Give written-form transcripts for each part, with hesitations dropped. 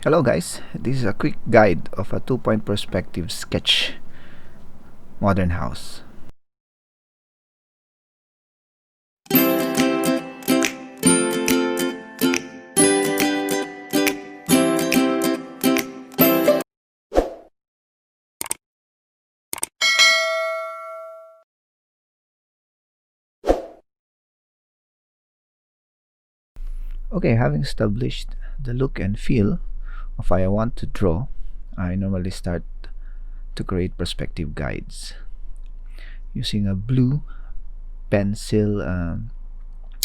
Hello guys, this is a quick guide of a two-point perspective sketch modern house. Okay, having established the look and feel of what I want to draw, I normally start to create perspective guides using a blue pencil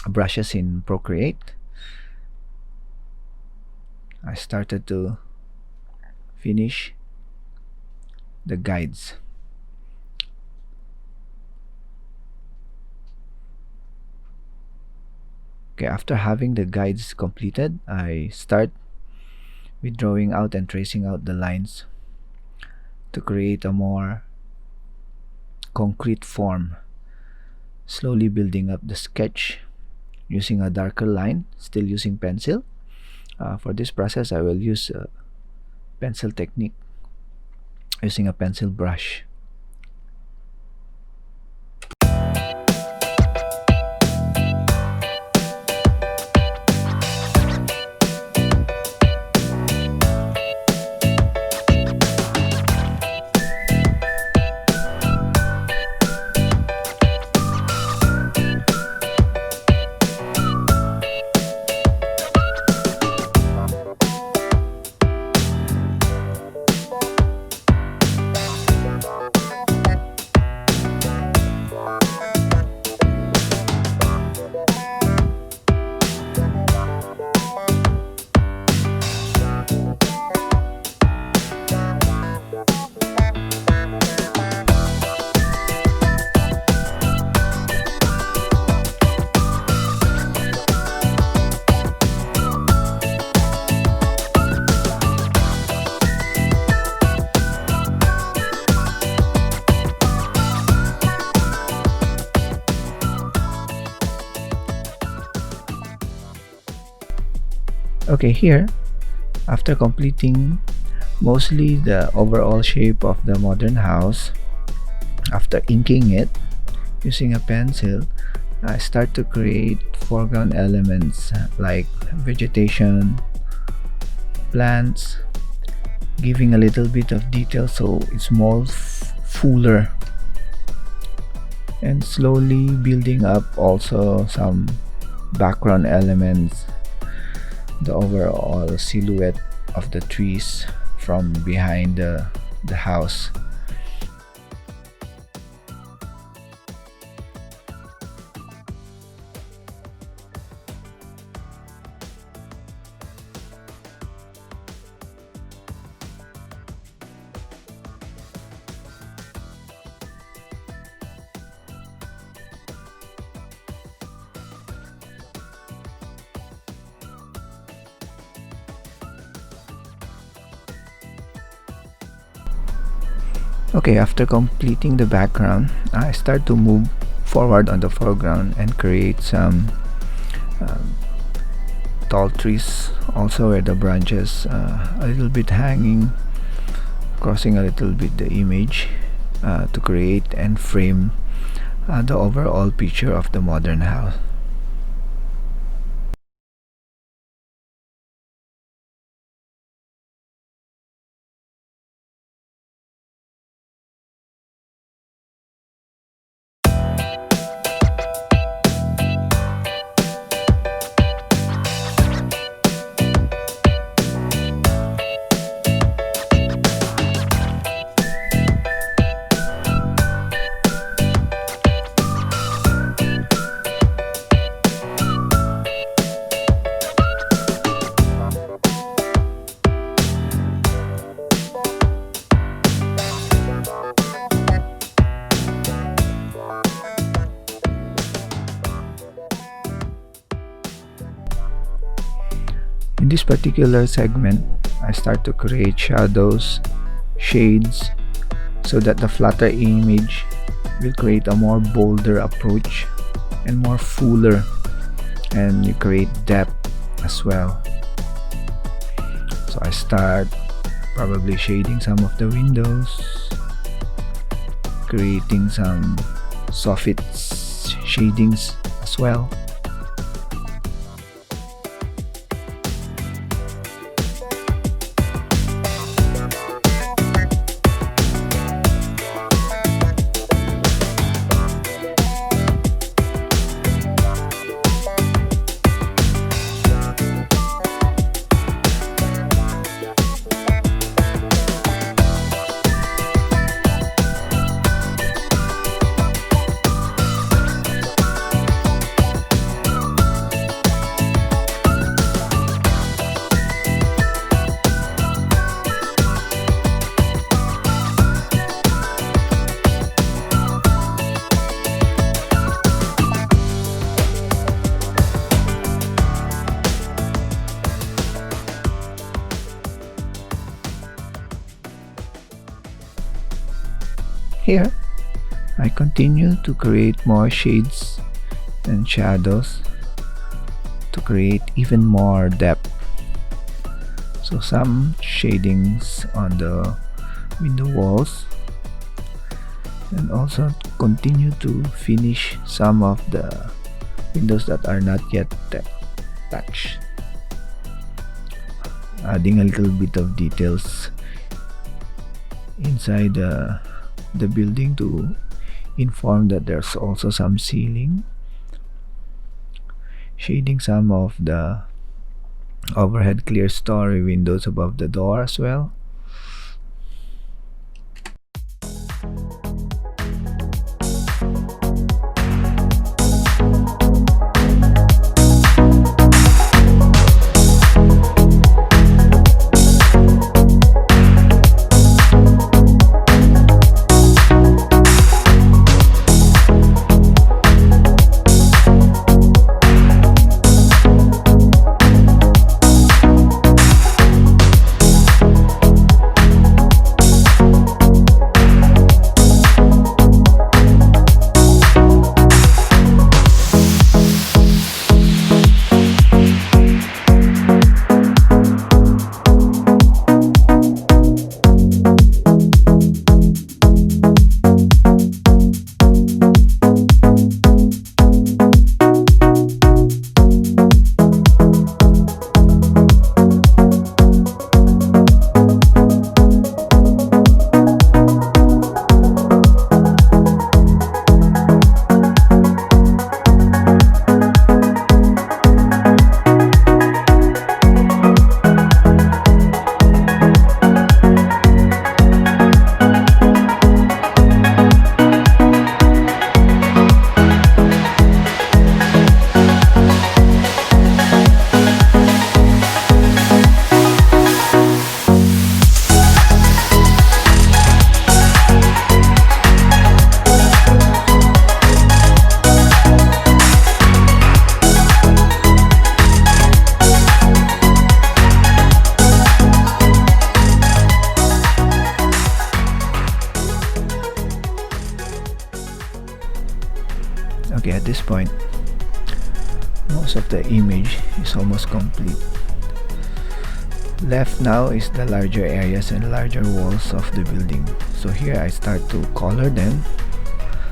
brushes in Procreate. I started to finish the guides. Okay, after having the guides completed, I start with drawing out and tracing out the lines to create a more concrete form, slowly building up the sketch using a darker line, still using pencil. For this process, I will use a pencil technique using a pencil brush. Okay, here, after completing mostly the overall shape of the modern house, after inking it using a pencil, I start to create foreground elements like vegetation, plants, giving a little bit of detail so it's more fuller, and slowly building up also some background elements, the overall silhouette of the trees from behind the house. Okay, after completing the background, I start to move forward on the foreground and create some tall trees also where the branches a little bit hanging, crossing a little bit the image to create and frame the overall picture of the modern house. In this particular segment, I start to create shadows, shades, so that the flatter image will create a more bolder approach and more fuller, and you create depth as well. So I start probably shading some of the windows, creating some soffit shadings as well. Here, I continue to create more shades and shadows to create even more depth. So some shadings on the window walls, and also continue to finish some of the windows that are not yet touched, adding a little bit of details inside the building to inform that there's also some ceiling, shading some of the overhead clear story windows above the door as well. Okay, at this point, most of the image is almost complete. Left now is the larger areas and larger walls of the building. So here I start to color them,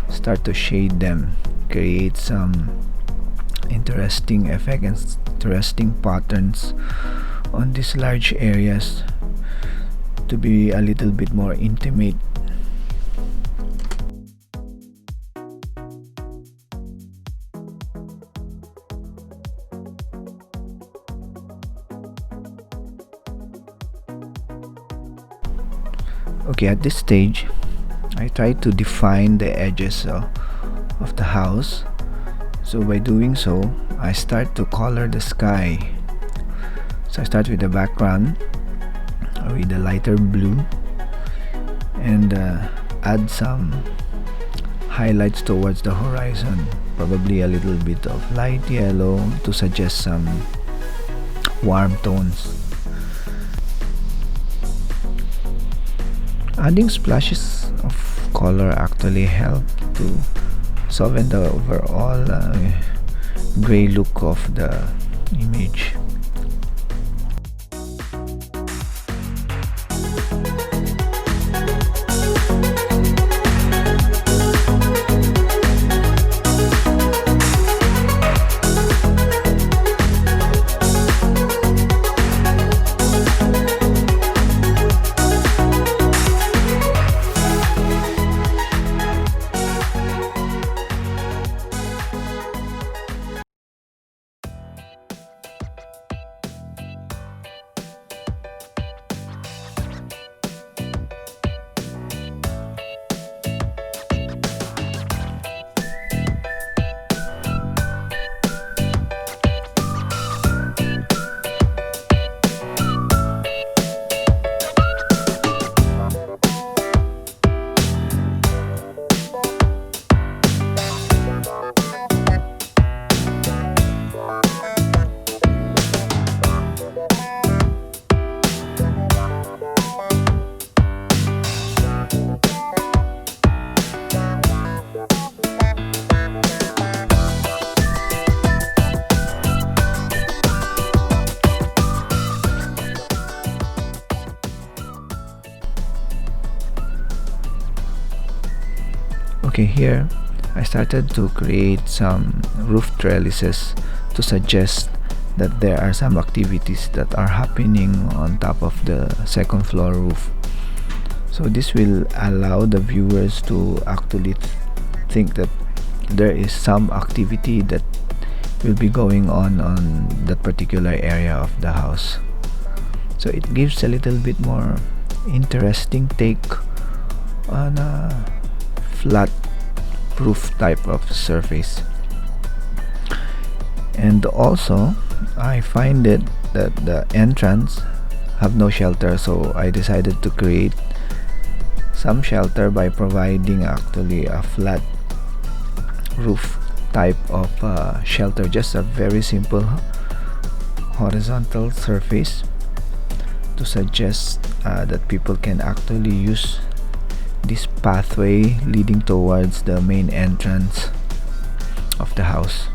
start to shade them, create some interesting effect and interesting patterns on these large areas to be a little bit more intimate. Okay, at this stage, I try to define the edges of the house. So by doing so, I start to color the sky. So I start with the background with the lighter blue and add some highlights towards the horizon, probably a little bit of light yellow to suggest some warm tones. Adding splashes of color actually help to soften the overall gray look of the image. Okay, here I started to create some roof trellises to suggest that there are some activities that are happening on top of the second floor roof. So this will allow the viewers to actually think that there is some activity that will be going on that particular area of the house. So it gives a little bit more interesting take on a flat roof type of surface. And also I find it that the entrance have no shelter, so I decided to create some shelter by providing actually a flat roof type of shelter, just a very simple horizontal surface to suggest that people can actually use this pathway leading towards the main entrance of the house.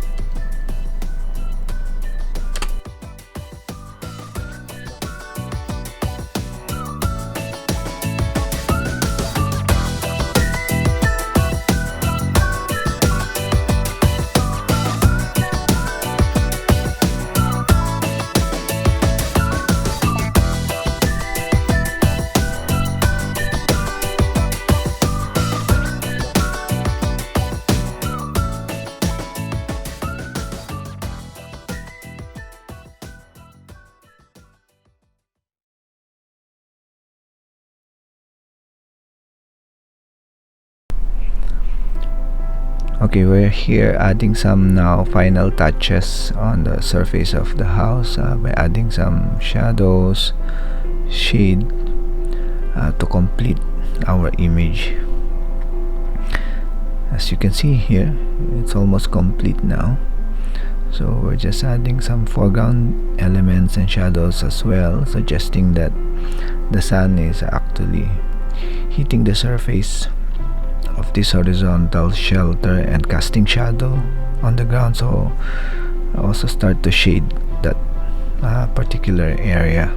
Okay, we're here adding some now final touches on the surface of the house by adding some shadows, shade to complete our image. As you can see here, it's almost complete now. So we're just adding some foreground elements and shadows as well, suggesting that the sun is actually hitting the surface of this horizontal shelter and casting shadow on the ground. So I also start to shade that particular area.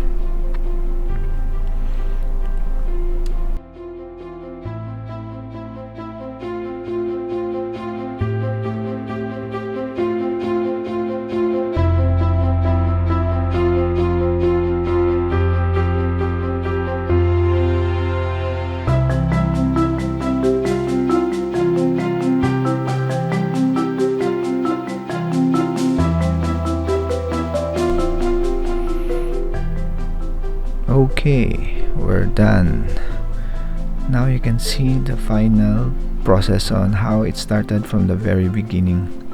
Okay, we're done. Now you can see the final process on how it started from the very beginning.